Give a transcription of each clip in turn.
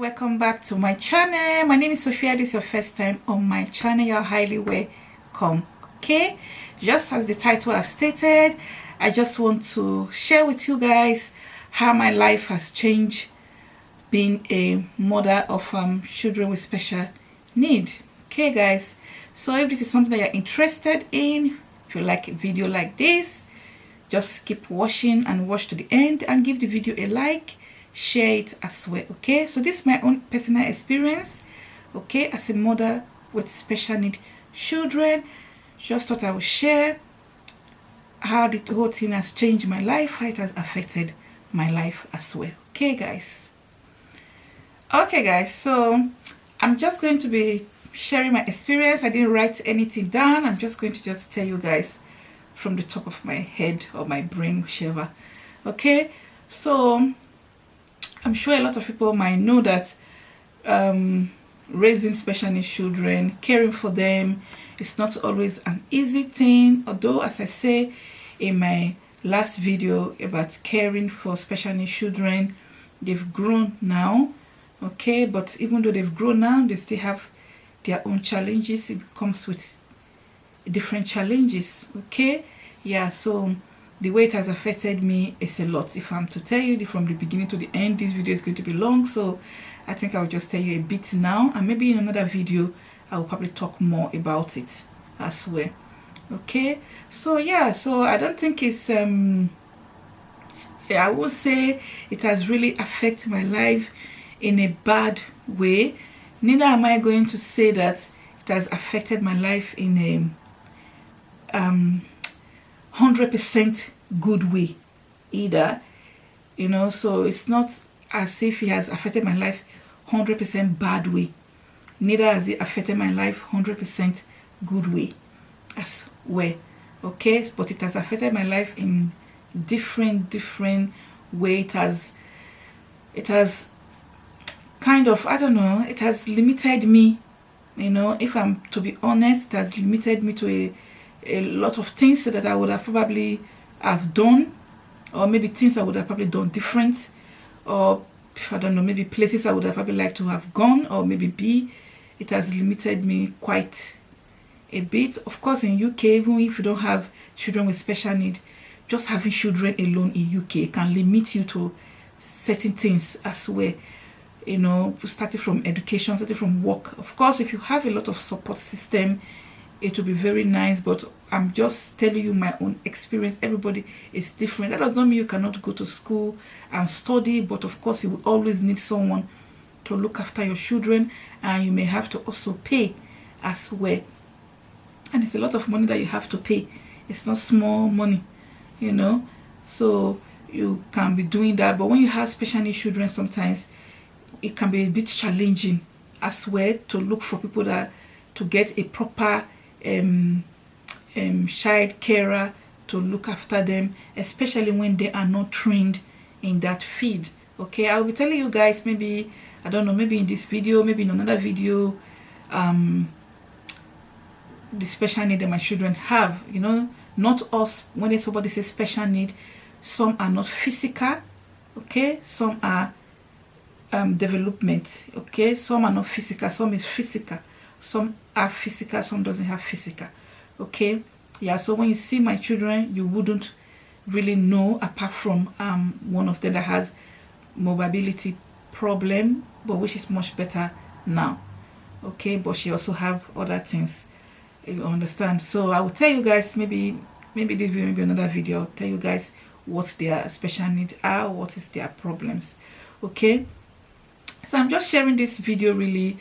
welcome back to my channel. My name is Sophia. This is your first time on my channel. You're highly welcome. Okay, just as the title have stated, I just want to share with you guys how my life has changed being a mother of children with special need. Okay guys, so if this is something that you're interested in, if you like a video like this, just keep watching and watch to the end and give the video a like, share it as well. Okay, so this is my own personal experience, okay, as a mother with special need children. Just thought I would share how the whole thing has changed my life, how it has affected my life as well. Okay guys, so I'm just going to be sharing my experience. I didn't write anything down. I'm just going to just tell you guys from the top of my head or my brain, whichever. Okay, so I'm sure a lot of people might know that raising special needs children, caring for them, is not always an easy thing. Although, as I say in my last video about caring for special needs children, they've grown now. Okay, but even though they've grown now, they still have their own challenges. It comes with different challenges. Okay, yeah, so the way it has affected me is a lot. If I'm to tell you from the beginning to the end, this video is going to be long, so I think I'll just tell you a bit now, and maybe in another video I will probably talk more about it as well. Okay, so yeah, so I don't think it's I would say it has really affected my life in a bad way. Neither am I going to say that it has affected my life in a 100% good way either, you know. So it's not as if it has affected my life 100% bad way, neither has it affected my life 100% good way as well. Okay, but it has affected my life in different way. It has kind of, I don't know, it has limited me, you know. If I'm to be honest, it has limited me to a lot of things that I would have probably have done, or maybe things I would have probably done different, or I don't know, maybe places I would have probably liked to have gone or maybe be. It has limited me quite a bit. Of course, in UK, even if you don't have children with special need, just having children alone in UK can limit you to certain things as well, you know, starting from education, starting from work. Of course, if you have a lot of support system, it will be very nice, but I'm just telling you my own experience. Everybody is different. That does not mean you cannot go to school and study, but of course you will always need someone to look after your children, and you may have to also pay as well, and it's a lot of money that you have to pay. It's not small money, you know, so you can be doing that. But when you have special needs children, sometimes it can be a bit challenging as well to look for people that to get a proper child carer to look after them, especially when they are not trained in that field. Okay, I'll be telling you guys, maybe I don't know, maybe in this video, maybe in another video, the special need that my children have. You know, not us, when somebody says special need, some are not physical, okay, some are development, okay, some are not physical, some is physical, some are physical, some doesn't have physical. Okay, yeah, so when you see my children, you wouldn't really know, apart from one of them that has mobility problem, but which is much better now. Okay, but she also have other things, you understand. So I will tell you guys, maybe this video, maybe another video, I'll tell you guys what their special needs are, what is their problems. Okay, so I'm just sharing this video really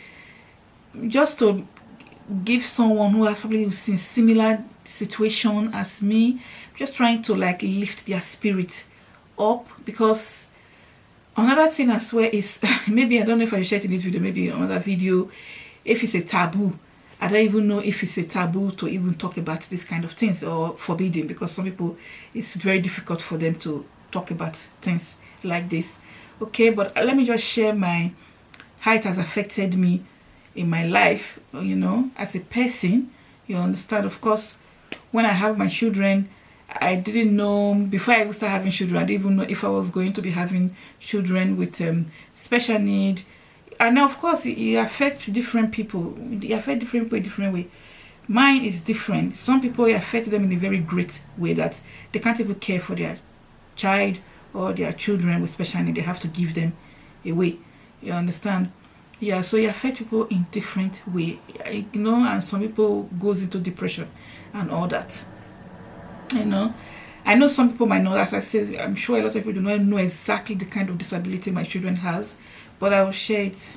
just to give someone who has probably seen similar situation as me, just trying to like lift their spirit up. Because another thing as well is maybe I don't know if I shared in this video, maybe another video, if it's a taboo. I don't even know if it's a taboo to even talk about this kind of things, or forbidden, because some people, it's very difficult for them to talk about things like this. Okay, but let me just share how it has affected me in my life, you know, as a person. You understand? Of course, when I have my children, I didn't know, before I even started having children, I didn't even know if I was going to be having children with special need. and of course it affects different people. It affects different people in different way. Mine is different. Some people, it affects them in a very great way that they can't even care for their child or their children with special needs. They have to give them away. You understand? Yeah, so it affects people in different way, you know, and some people goes into depression and all that, you know. I know some people might know, as I said, I'm sure a lot of people do not know exactly the kind of disability my children has, but I will share it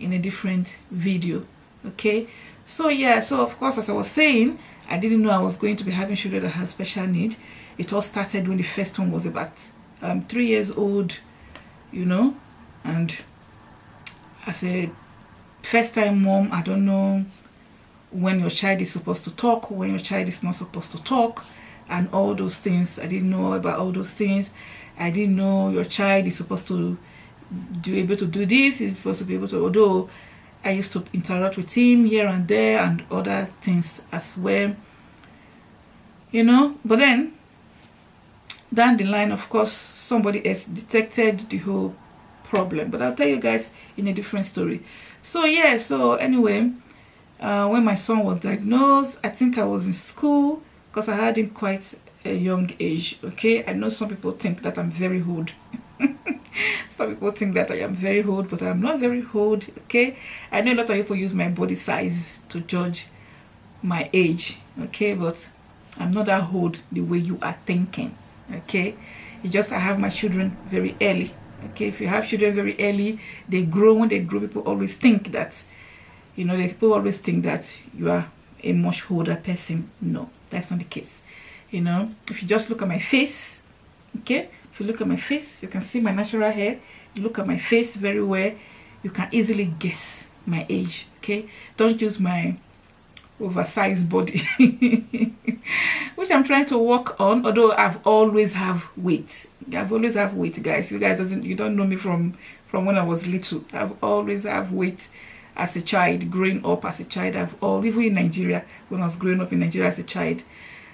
in a different video. Okay, so yeah, so of course, as I was saying, I didn't know I was going to be having children that have special need. It all started when the first one was about 3 years old, you know, and as a first time mom, I don't know when your child is supposed to talk, when your child is not supposed to talk, and all those things. I didn't know about all those things. I didn't know your child is supposed to be able to do this, he's supposed to be able to, although I used to interact with him here and there and other things as well, you know. But then down the line, of course, somebody else detected the whole problem, but I'll tell you guys in a different story. So yeah, so anyway, when my son was diagnosed, I think I was in school, because I had him quite a young age. Okay, I know some people think that I'm very old. Some people think that I am very old, but I'm not very old. Okay, I know a lot of people use my body size to judge my age. Okay, but I'm not that old the way you are thinking. Okay, it's just I have my children very early. Okay, if you have children very early, they grow. When they grow, people always think that, you know, people always think that you are a much older person. No, that's not the case. You know, if you just look at my face, okay, if you look at my face, you can see my natural hair. You look at my face very well, you can easily guess my age. Okay, don't use my oversized body, which I'm trying to work on, although I've always have weight. I've always have weight, guys. You don't know me from when I was little. I've always have weight as a child. Growing up as a child, even in Nigeria, when I was growing up in Nigeria as a child,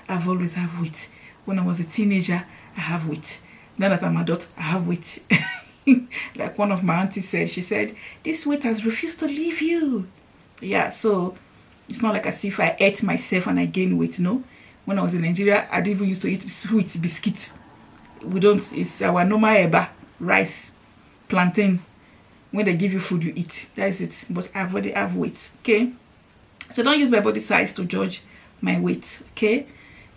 I've always have weight. When I was a teenager, I have weight. Now that I'm an adult, I have weight. Like one of my aunties said, she said, this weight has refused to leave you. Yeah, so it's not like as if I ate myself and I gained weight. No, when I was in Nigeria, I didn't even used to eat sweet biscuit. We don't, it's our normal eba, rice, plantain. When they give you food, you eat. That is it. But I've already have weight. Okay, so don't use my body size to judge my weight. Okay,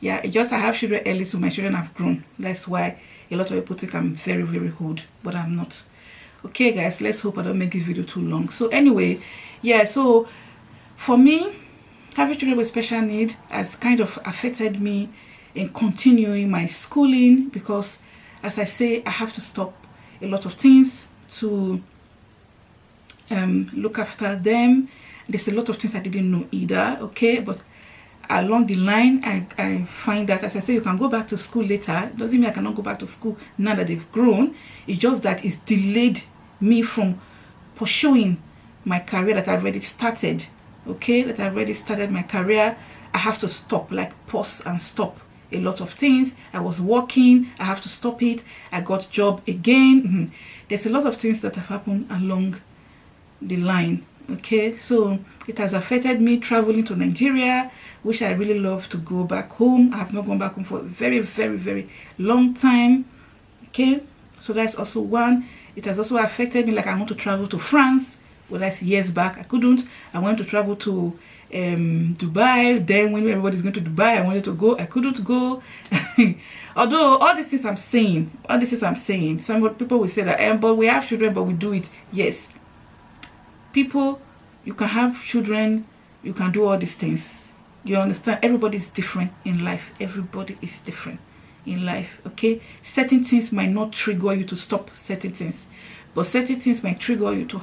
yeah, it just I have children early, so my children have grown. That's why a lot of people think I'm very, very old, but I'm not. Okay, guys, let's hope I don't make this video too long. So anyway, yeah, so for me, having children with special need has kind of affected me in continuing my schooling, because as I say, I have to stop a lot of things to look after them. There's a lot of things I didn't know either. Okay, but along the line, I find that, as I say, you can go back to school later. It doesn't mean I cannot go back to school now that they've grown. It's just that it's delayed me from pursuing my career that I've already started. Okay, that I've already started my career. I have to stop, like pause and stop a lot of things. I was working, I have to stop it. I got job again. There's a lot of things that have happened along the line. Okay, so it has affected me traveling to Nigeria, which I really love to go back home. I have not gone back home for a very, very, very long time. Okay, so that's also one. It has also affected me, like I want to travel to France. Well, that's years back. I couldn't. I wanted to travel to Dubai. Then when everybody's going to Dubai, I wanted to go. I couldn't go. Although all these things I'm saying, some people will say that, but we have children, but we do it. Yes, people, you can have children, you can do all these things. You understand? Everybody is different in life. Everybody is different in life. Okay, certain things might not trigger you to stop certain things, but certain things might trigger you to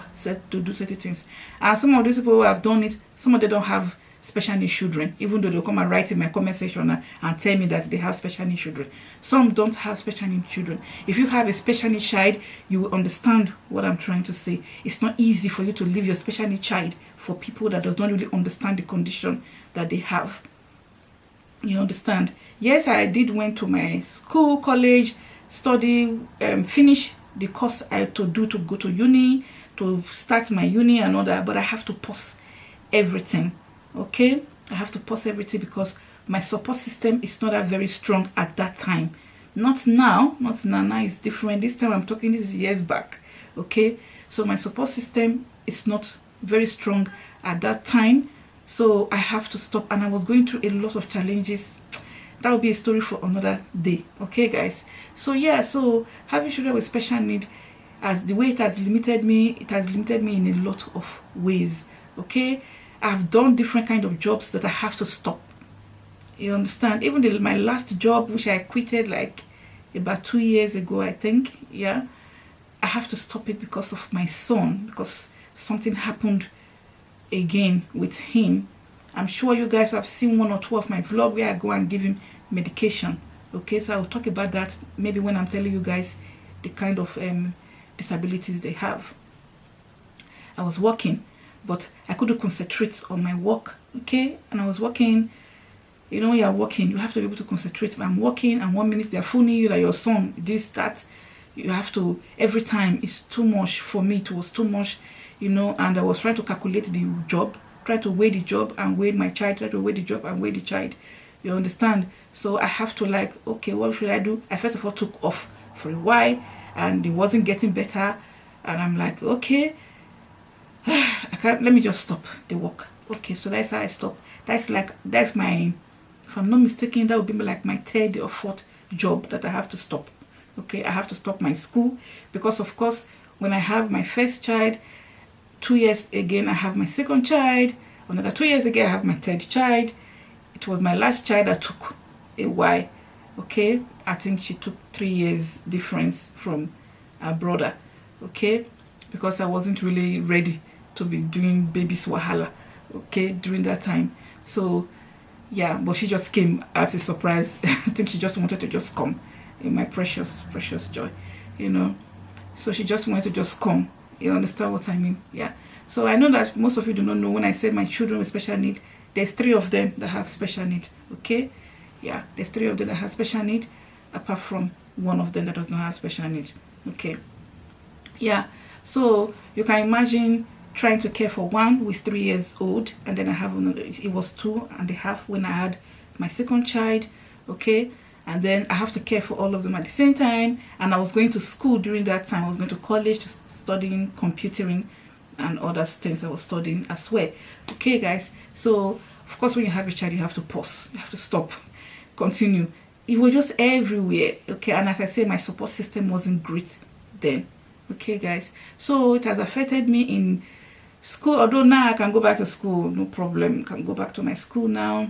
do certain things. And some of these people who have done it, some of them don't have special needs children, even though they'll come and write in my comment section and tell me that they have special needs children. Some don't have special needs children. If you have a special needs child, you will understand what I'm trying to say. It's not easy for you to leave your special needs child for people that don't really understand the condition that they have. You understand? Yes, I did went to my school, college, study, finish the course I had to do to go to uni, to start my uni and all that, but I have to pause everything. Okay, I have to pause everything because my support system is not that very strong at that time. Not now, not now. Now it's different. This time I'm talking, this is years back. Okay, so my support system is not very strong at that time, so I have to stop. And I was going through a lot of challenges. That will be a story for another day. Okay, guys. So yeah, so having children with special need, as the way it has limited me in a lot of ways. Okay, I've done different kind of jobs that I have to stop. You understand? Even my last job, which I quitted like about 2 years ago, I think. Yeah, I have to stop it because of my son, because something happened again with him. I'm sure you guys have seen 1 or 2 of my vlog where I go and give him medication. Okay, so I will talk about that maybe when I'm telling you guys the kind of disabilities they have. I was working, but I couldn't concentrate on my work. Okay, and I was working. You know, when you're working, you have to be able to concentrate. I'm working, and 1 minute they're phoning you that your son, this, that. You have to, every time. It's too much for me. It was too much, you know, and I was trying to calculate the job, try to weigh the job and weigh my child, try to weigh the job and weigh the child. You understand? So I have to like, okay, what should I do? I first of all took off for a while, and it wasn't getting better. And I'm like, okay, I can't, let me just stop the work. Okay, so that's how I stop. That's my, if I'm not mistaken, that would be like my 3rd or 4th job that I have to stop. Okay, I have to stop my school because, of course, when I have my first child, 2 years again, I have my second child. Another 2 years again, I have my 3rd child. It was my last child that took a while. Okay, I think she took 3 years difference from her brother. Okay, because I wasn't really ready to be doing baby wahala. Okay, during that time. So yeah, but she just came as a surprise. I think she just wanted to just come, in my precious joy, you know. So she just wanted to just come. You understand what I mean? Yeah. So I know that most of you do not know, when I said my children with special need, there's 3 of them that have special need. Okay, yeah, there's 3 of them that have special need, apart from 1 of them that does not have special need. Okay, yeah. So you can imagine trying to care for one who is 3 years old, and then I have another, it was 2.5 when I had my second child. Okay, and then I have to care for all of them at the same time. And I was going to school during that time. I was going to college to studying computing and other things I was studying as well. Okay, guys. So of course, when you have a child, you have to pause, you have to stop, continue. It was just everywhere. Okay, and as I say, my support system wasn't great then. Okay, guys. So it has affected me in school. Although now I can go back to school, no problem. I can go back to my school now.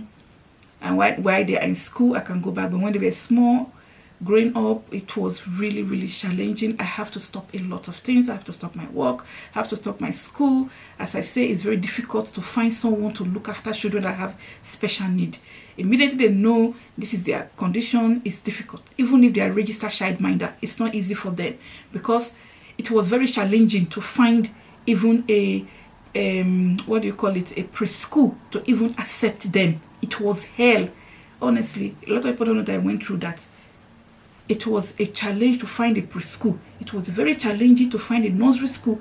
And while they are in school, I can go back. But when they were small, growing up, it was really challenging. I have to stop a lot of things. I have to stop my work. I have to stop my school. As I say, it's very difficult to find someone to look after children that have special need. Immediately they know this is their condition, it's difficult. Even if they are registered childminder, it's not easy for them, because it was very challenging to find even a what do you call it, a preschool to even accept them. It was hell. Honestly, a lot of people don't know that I went through that. It was a challenge to find a preschool. It was very challenging to find a nursery school.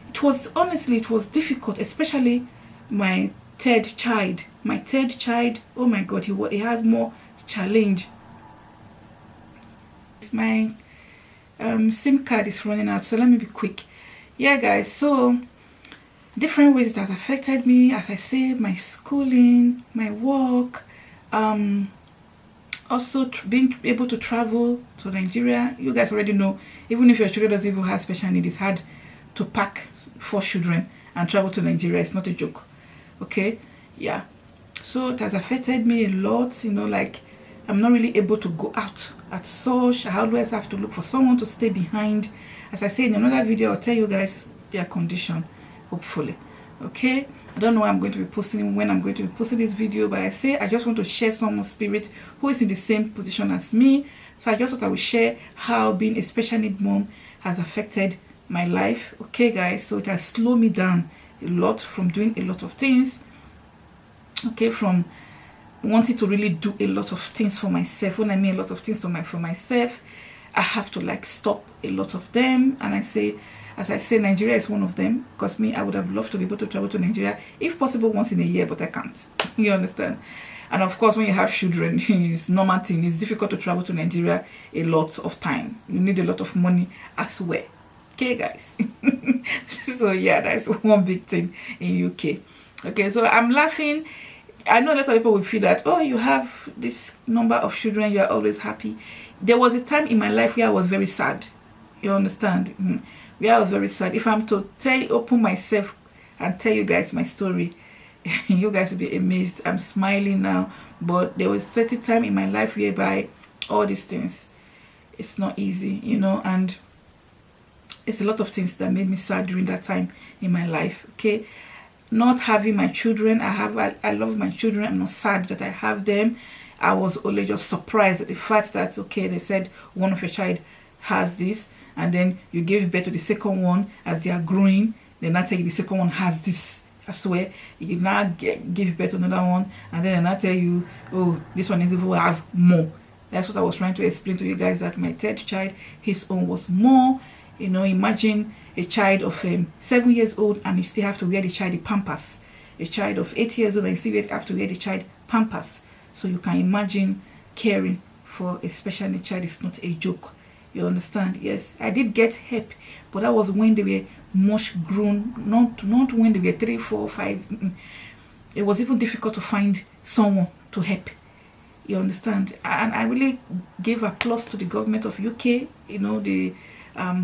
It was, honestly, it was difficult, especially my 3rd child. My 3rd child, oh my God, he had more challenge. My SIM card is running out, so let me be quick. Yeah, guys, so different ways that affected me, as I say, my schooling, my work, also being able to travel to Nigeria. You guys already know, even if your children doesn't even have special needs, it's hard to pack 4 children and travel to Nigeria. It's not a joke. Okay, yeah. So it has affected me a lot, you know, like I'm not really able to go out at such. I always have to look for someone to stay behind. As I say in another video, I'll tell you guys their condition, hopefully. Okay, I don't know when I'm going to be posting this video, but I say I just want to share someone's spirit who is in the same position as me. So I just thought I would share how being a special need mom has affected my life. Okay, guys, so it has slowed me down a lot from doing a lot of things. Okay, from wanting to really do a lot of things for myself. When I mean a lot of things for myself, I have to like stop a lot of them. And I say As I say, Nigeria is one of them, because me, I would have loved to be able to travel to Nigeria, if possible, once in a year, but I can't. You understand? And of course, when you have children, it's normal thing. It's difficult to travel to Nigeria a lot of time. You need a lot of money as well. Okay, guys. So yeah, that's one big thing in UK. Okay, so I'm laughing. I know a lot of people will feel that, oh, you have this number of children, you are always happy. There was a time in my life where I was very sad. You understand? Where I was very sad. If I'm to open myself and tell you guys my story, you guys will be amazed. I'm smiling now, but there was a certain time in my life whereby all these things, it's not easy, you know, and it's a lot of things that made me sad during that time in my life. Okay, not having my children, I love my children. I'm not sad that I have them. I was only just surprised at the fact that, okay, they said one of your child has this, and then you give birth to the second one. As they are growing, then I tell you the second one has this. I swear, you now give birth to another one, and then I tell you, oh, this one is even have more. That's what I was trying to explain to you guys, that my third child, his own was more. You know, imagine a child of 7 years old, and you still have to wear the child the pampers. A child of 8 years old, and you still have to wear the child pampers. So you can imagine caring for a special needs child is not a joke. You understand? Yes, I did get help, but that was when they were much grown, not when they were 3, 4, 5. It was even difficult to find someone to help. You understand? And I really gave applause to the government of UK. You know, the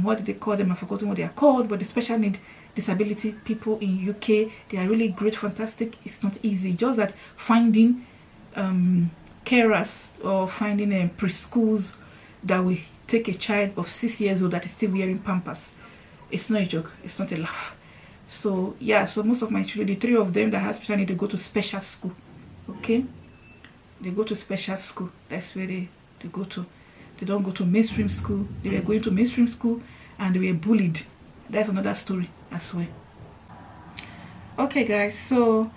what did they call them? I've forgotten what they are called, but the special need disability people in UK, they are really great, fantastic. It's not easy. Just that finding carers or finding preschools that will take a child of 6 years old that is still wearing pampers, it's not a joke. It's not a laugh. So yeah, so most of my children, the 3 of them that have special need, they go to special school. Okay, they go to special school. That's where they go to. They don't go to mainstream school. They were going to mainstream school and they were bullied. That's another story as well. Okay, guys, so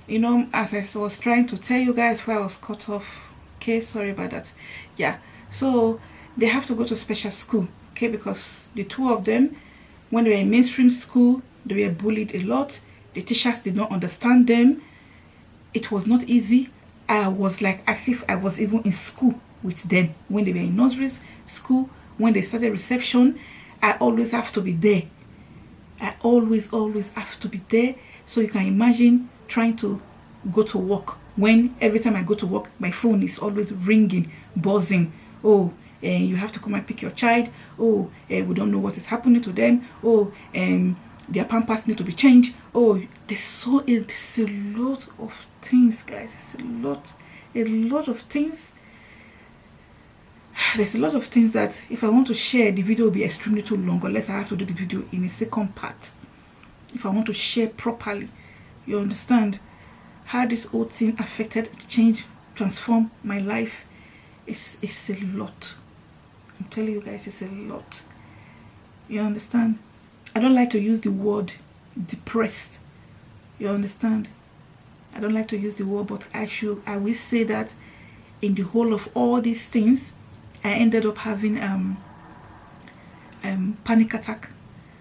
you know, as I was trying to tell you guys where I was cut off. Okay, sorry about that. Yeah, so they have to go to special school. Okay, because the 2 of them, when they were in mainstream school, they were bullied a lot. The teachers did not understand them. It was not easy. I was like as if I was even in school with them. When they were in nursery school, when they started reception, I always have to be there. I always have to be there. So you can imagine trying to go to work, when every time I go to work, my phone is always ringing, buzzing. Oh, you have to come and pick your child. Oh, we don't know what is happening to them. Oh, their pampers need to be changed. Oh, there's a lot of things, guys. It's a lot of things. There's a lot of things that if I want to share, the video will be extremely too long, unless I have to do the video in a second part. If I want to share properly, you understand how this whole thing affected, changed, transformed my life. It's a lot. I'm telling you guys, it's a lot. You understand? I don't like to use the word depressed. You understand? I don't like to use the word, but I will say that in the whole of all these things, I ended up having panic attack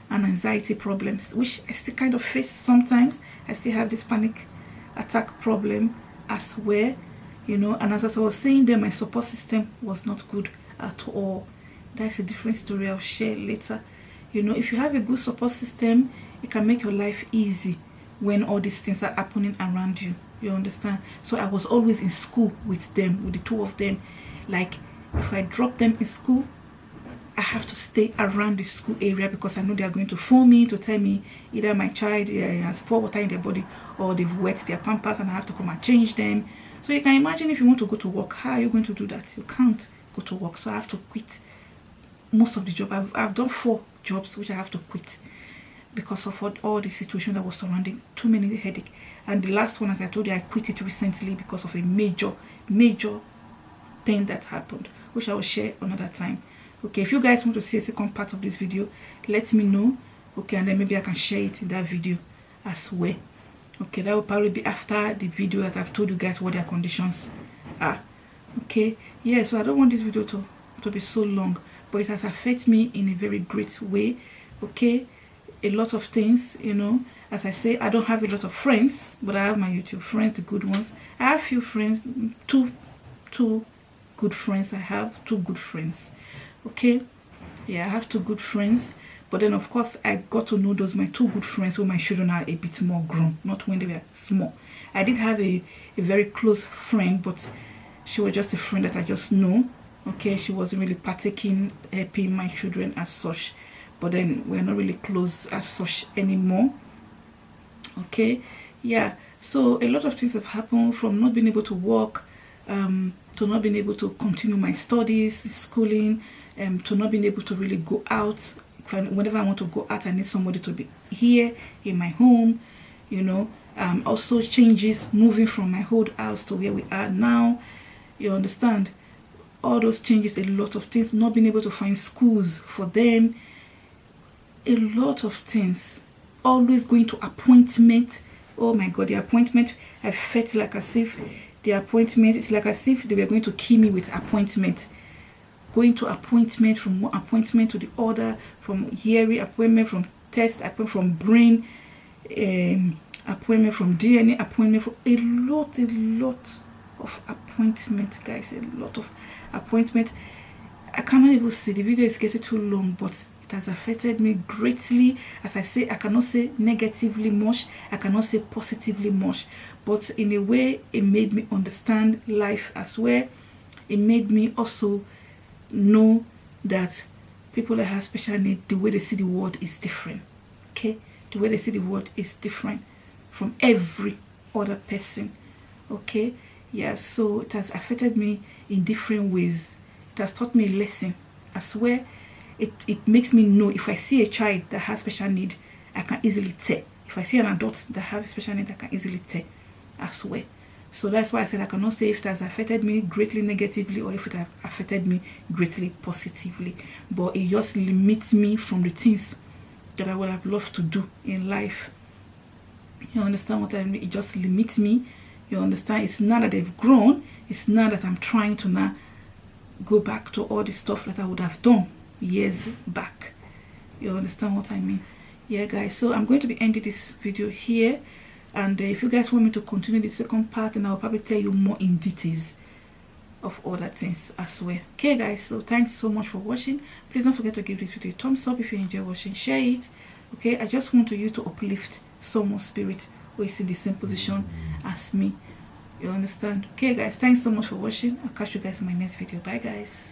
and anxiety problems, which I still kind of face sometimes. I still have this panic attack problem as well, you know. And as I was saying there, my support system was not good at all. That's a different story I'll share later. You know, if you have a good support system, it can make your life easy when all these things are happening around you. You understand? So I was always in school with them, with the 2 of them. Like, if I drop them in school, I have to stay around the school area, because I know they are going to phone me to tell me either my child has poor water in their body, or they've wet their pampers and I have to come and change them. So you can imagine, if you want to go to work, how are you going to do that? You can't go to work. So I have to quit most of the job. I've done 4 jobs which I have to quit because of all the situation that was surrounding, too many headache. And the last one, as I told you, I quit it recently because of a major thing that happened, which I will share another time. Okay, if you guys want to see a second part of this video, let me know. Okay, and then maybe I can share it in that video as well. Okay, that will probably be after the video that I've told you guys what their conditions are. Okay, yeah, so I don't want this video to be so long, but it has affected me in a very great way. Okay, a lot of things, you know. As I say, I don't have a lot of friends, but I have my YouTube friends, the good ones. I have few friends, two good friends. I have 2 good friends. Okay, yeah, I have 2 good friends. But then of course I got to know those my 2 good friends when my children are a bit more grown, not when they were small. I did have a very close friend, but she was just a friend that I just know. Okay, she wasn't really partaking, helping my children as such. But then we're not really close as such anymore. Okay, yeah, so a lot of things have happened, from not being able to work, to not being able to continue my studies, schooling, to not being able to really go out. Whenever I want to go out, I need somebody to be here in my home, you know. Also changes, moving from my old house to where we are now, you understand. All those changes, a lot of things, not being able to find schools for them, a lot of things. Always going to appointment. Oh my god, the appointment, I felt like as if the appointment, it's like as if they were going to kill me with appointment. Going to appointment, from one appointment to the other, from hearing appointment, from test appointment, from brain appointment, from DNA appointment, for a lot of appointments, guys. A lot of appointment. I cannot even say, the video is getting too long, but it has affected me greatly. As I say, I cannot say negatively much, I cannot say positively much, but in a way it made me understand life as well. It made me also know that people that have special needs, the way they see the world is different. Okay, the way they see the world is different from every other person. Okay, yeah, so it has affected me in different ways. It has taught me a lesson. I swear, it makes me know, if I see a child that has special need, I can easily tell. If I see an adult that has special need, I can easily tell. I swear. So that's why I said I cannot say if it has affected me greatly negatively or if it has affected me greatly positively. But it just limits me from the things that I would have loved to do in life. You understand what I mean? It just limits me. You understand? It's not that they've grown. It's not that I'm trying to now go back to all the stuff that I would have done years back. You understand what I mean? Yeah, guys, so I'm going to be ending this video here, and if you guys want me to continue the second part, and I'll probably tell you more in details of other things as well. Okay, guys, so thanks so much for watching. Please don't forget to give this video a thumbs up if you enjoy watching, share it. Okay, I just want you to uplift someone's spirit who is in the same position as me. You understand? Okay, guys, thanks so much for watching. I'll catch you guys in my next video. Bye, guys.